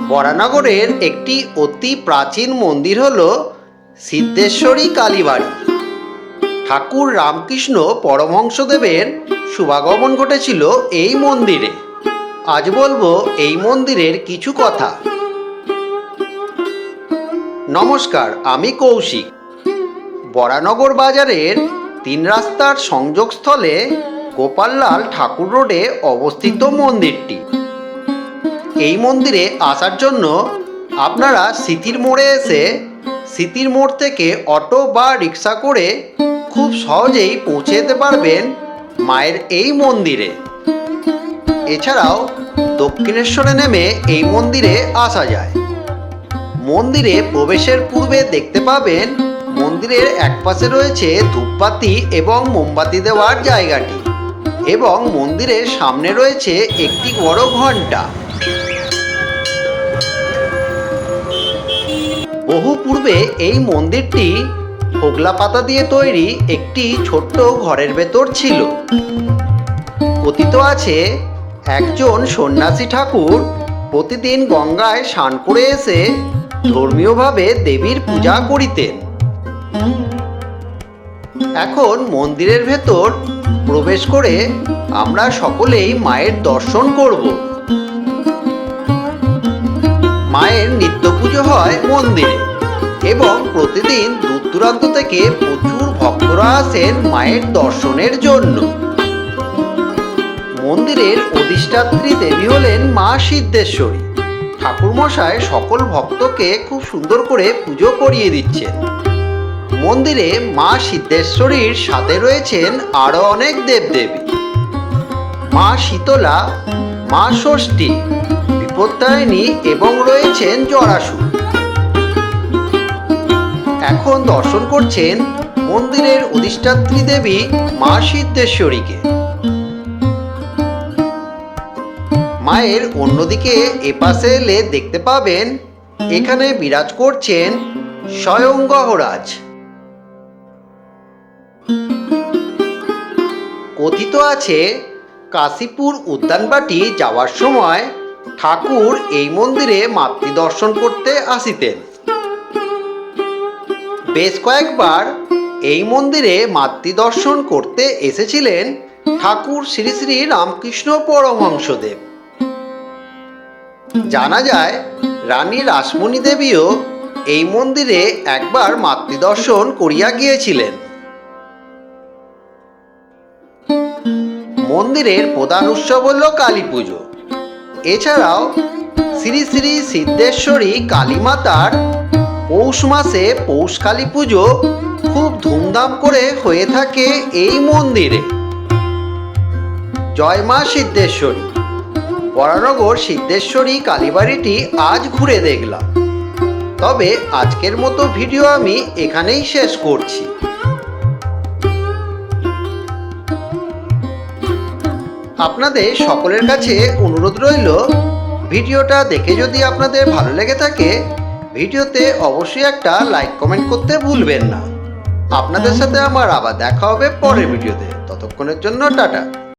বরানগরের একটি অতি প্রাচীন মন্দির হল সিদ্ধেশ্বরী কালীবাড়ি। ঠাকুর রামকৃষ্ণ পরমহংসদেবের শুভাগমন ঘটেছিল এই মন্দিরে। আজ বলবো এই মন্দিরের কিছু কথা। নমস্কার, আমি কৌশিক। বরানগর বাজারের 3 রাস্তার সংযোগস্থলে গোপাললাল ঠাকুর রোডে অবস্থিত মন্দিরটি। এই মন্দিরে আসার জন্য আপনারা স্মৃতির মোড়ে এসে স্মৃতির মোড় থেকে অটো বা রিক্সা করে খুব সহজেই পৌঁছে যেতে পারবেন মায়ের এই মন্দিরে। এছাড়াও দক্ষিণেশ্বরে নেমে এই মন্দিরে আসা যায়। মন্দিরে প্রবেশের পূর্বে দেখতে পাবেন মন্দিরের একপাশে রয়েছে ধূপবাতি এবং মোমবাতি দেওয়ার জায়গাটি, এবং মন্দিরের সামনে রয়েছে একটি বড় ঘণ্টা। বহু পূর্বে এই মন্দিরটি হোগলা পাতা দিয়ে তৈরি একটি ছোট্ট ঘরের ভেতর ছিল। কথিত আছে একজন সন্ন্যাসী ঠাকুর প্রতিদিন গঙ্গায় স্নান করে এসে ধর্মীয়ভাবে দেবীর পূজা করিতেন। এখন মন্দিরের ভেতর প্রবেশ করে আমরা সকলেই মায়ের দর্শন করব। মায়ের নিত্য পুজো হয় মন্দিরে, এবং প্রতিদিন দূর দূরান্ত থেকে প্রচুর ভক্তরা আসেন মায়ের দর্শনের জন্য। মন্দিরের অধিষ্ঠাত্রী দেবী হলেন মা সিদ্ধেশ্বরী। ঠাকুরমশাই সকল ভক্তকে খুব সুন্দর করে পুজো করিয়ে দিচ্ছেন। মন্দিরে মা সিদ্ধেশ্বরীর সাথে রয়েছেন আরও অনেক দেবদেবী: মা শীতলা, মা ষষ্ঠী, বিপত্তারিণী এবং রয়েছেন জরাসুর। এখন দর্শন করছেন মন্দিরের অধিষ্ঠাত্রী দেবী মা সিদ্ধেশ্বরীকে। মায়ের অন্যদিকে এপাশে এলে দেখতে পাবেন এখানে বিরাজ করছেন স্বয়ং গহরাজ। কথিত আছে কাশীপুর উদ্যানবাটি যাওয়ার সময় ঠাকুর এই মন্দিরে মাতৃ দর্শন করতে আসিতেন। বেশ কয়েকবার এই মন্দিরে মাতৃ দর্শন করতে এসেছিলেন ঠাকুর শ্রী শ্রী রামকৃষ্ণ পরমহংসদেব। জানা যায় রানী রাসমণি দেবীও এই মন্দিরে একবার মাতৃদর্শন করিয়া গিয়েছিলেন। মন্দিরের প্রধান উৎসব হল কালী পুজো। এছাড়াও শ্রী শ্রী সিদ্ধেশ্বরী কালীমাতার পৌষ মাসে পৌষ কালী পুজো খুব ধুমধাম করে হয়ে থাকে এই মন্দিরে। জয় মা সিদ্ধেশ্বরী। বরানগর সিদ্ধেশ্বরী কালীবাড়িটি আজ ঘুরে দেখলাম। তবে আজকের মতো ভিডিও আমি এখানেই শেষ করছি। আপনাদের সকলের কাছে অনুরোধ রইল, ভিডিওটা দেখে যদি আপনাদের ভালো লেগে থাকে ভিডিওতে অবশ্যই একটা লাইক কমেন্ট করতে ভুলবেন না। আপনাদের সাথে আমার আবার দেখা হবে পরের ভিডিওতে। ততক্ষণের জন্য টাটা।